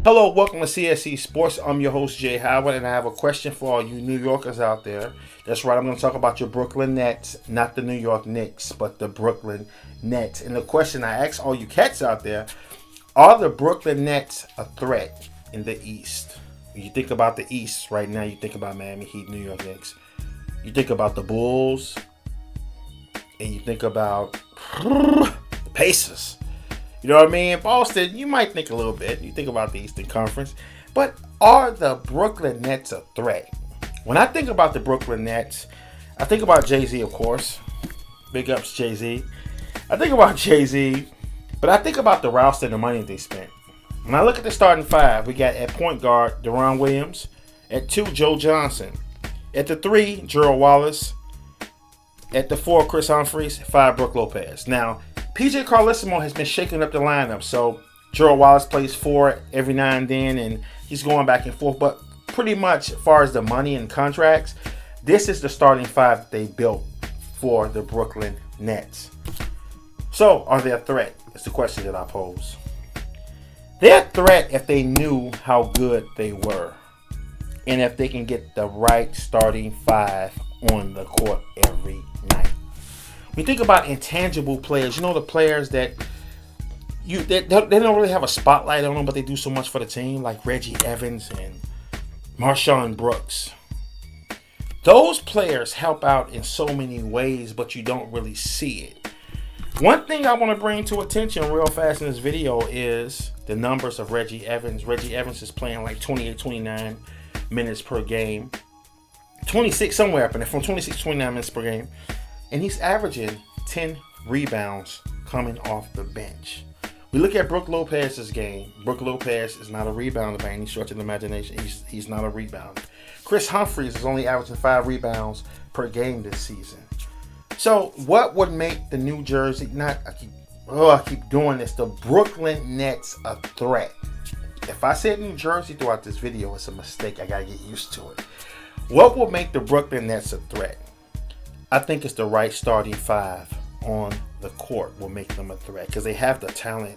Hello, welcome to CSE Sports. I'm your host, Jay Howard, and I have a question for all you New Yorkers out there. That's right, I'm going to talk about your Brooklyn Nets, not the New York Knicks, but the Brooklyn Nets. And the question I ask all you cats out there, are the Brooklyn Nets a threat in the East? When you think about the East right now, you think about Miami Heat, New York Knicks. You think about the Bulls, and you think about the Pacers. You know what I mean? Boston, you might think a little bit. You think about the Eastern Conference. But are the Brooklyn Nets a threat? When I think about the Brooklyn Nets, I think about Jay-Z, of course. Big ups, Jay-Z. I think about Jay-Z, but I think about the roster and the money they spent. When I look at the starting five, we got at point guard, Deron Williams. At 2, Joe Johnson. At the 3, Gerald Wallace. At the 4, Chris Humphries. 5, Brook Lopez. Now, PJ Carlesimo has been shaking up the lineup, so Gerald Wallace plays 4 every now and then, and he's going back and forth. But pretty much, as far as the money and contracts, this is the starting five that they built for the Brooklyn Nets. So, are they a threat? That's the question that I pose. They're a threat if they knew how good they were, and if they can get the right starting five on the court every night. When you think about intangible players, you know, the players that they don't really have a spotlight on them, but they do so much for the team, like Reggie Evans and Marshawn Brooks. Those players help out in so many ways, but you don't really see it. One thing I want to bring to attention real fast in this video is the numbers of Reggie Evans. Reggie Evans is playing like 28, 29 minutes per game. 26, somewhere up in there, from 26 to 29 minutes per game. And he's averaging 10 rebounds coming off the bench. We look at Brook Lopez's game. Brook Lopez is not a rebounder by any stretch of the imagination. He's not a rebounder. Chris Humphries is only averaging 5 rebounds per game this season. So what would make the New Jersey, I keep doing this, the Brooklyn Nets a threat? If I said New Jersey throughout this video, it's a mistake. I got to get used to it. What will make the Brooklyn Nets a threat? I think it's the right starting five on the court will make them a threat because they have the talent.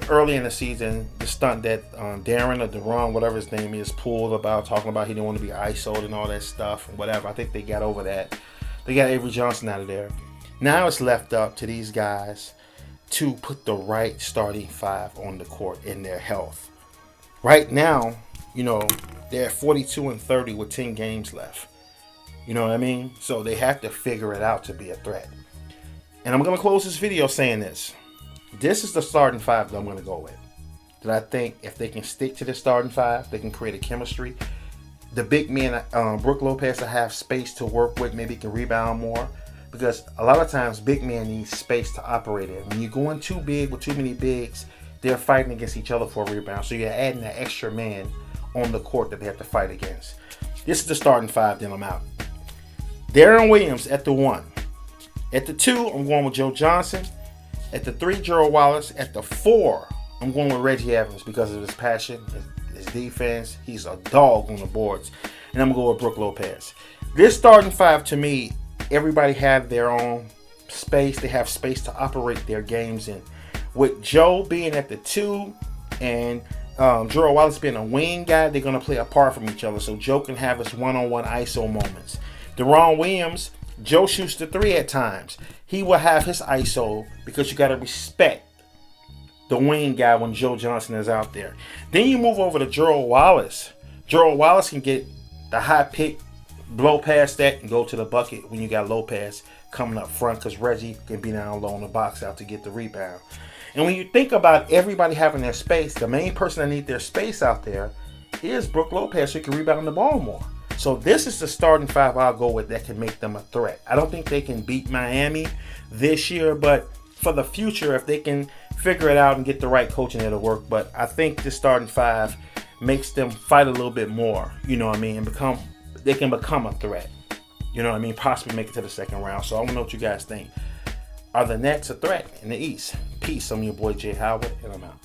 Early in the season, the stunt that Deron, whatever his name is, pulled about, talking about he didn't want to be ISO'd and all that stuff and whatever. I think they got over that. They got Avery Johnson out of there. Now it's left up to these guys to put the right starting five on the court in their health. Right now, you know, they're 42-30 with 10 games left. You know what I mean? So they have to figure it out to be a threat. And I'm going to close this video saying this. This is the starting five that I'm going to go with. That I think if they can stick to the starting five, they can create a chemistry. The big man, Brook Lopez, will have space to work with. Maybe he can rebound more. Because a lot of times, big men need space to operate in. When you're going too big with too many bigs, they're fighting against each other for a rebound. So you're adding that extra man on the court that they have to fight against. This is the starting five, then I'm out. Deron Williams at the 1. At the 2, I'm going with Joe Johnson. At the 3, Gerald Wallace. At the 4, I'm going with Reggie Evans because of his passion, his defense. He's a dog on the boards. And I'm going to go with Brook Lopez. This starting five, to me, everybody have their own space. They have space to operate their games in. With Joe being at the 2 and Gerald Wallace being a wing guy, they're going to play apart from each other. So Joe can have his one-on-one ISO moments. Deron Williams, Joe shoots the 3 at times. He will have his ISO because you got to respect the wing guy when Joe Johnson is out there. Then you move over to Gerald Wallace. Gerald Wallace can get the high pick, blow past that, and go to the bucket when you got Lopez coming up front because Reggie can be down low in the box out to get the rebound. And when you think about everybody having their space, the main person that needs their space out there is Brook Lopez, who can rebound the ball more. So this is the starting five I'll go with that can make them a threat. I don't think they can beat Miami this year, but for the future, if they can figure it out and get the right coaching, it'll work. But I think this starting five makes them fight a little bit more, you know what I mean, and they can become a threat. You know what I mean? Possibly make it to the second round. So I want to know what you guys think. Are the Nets a threat in the East? Peace. I'm your boy Jay Howard, and I'm out.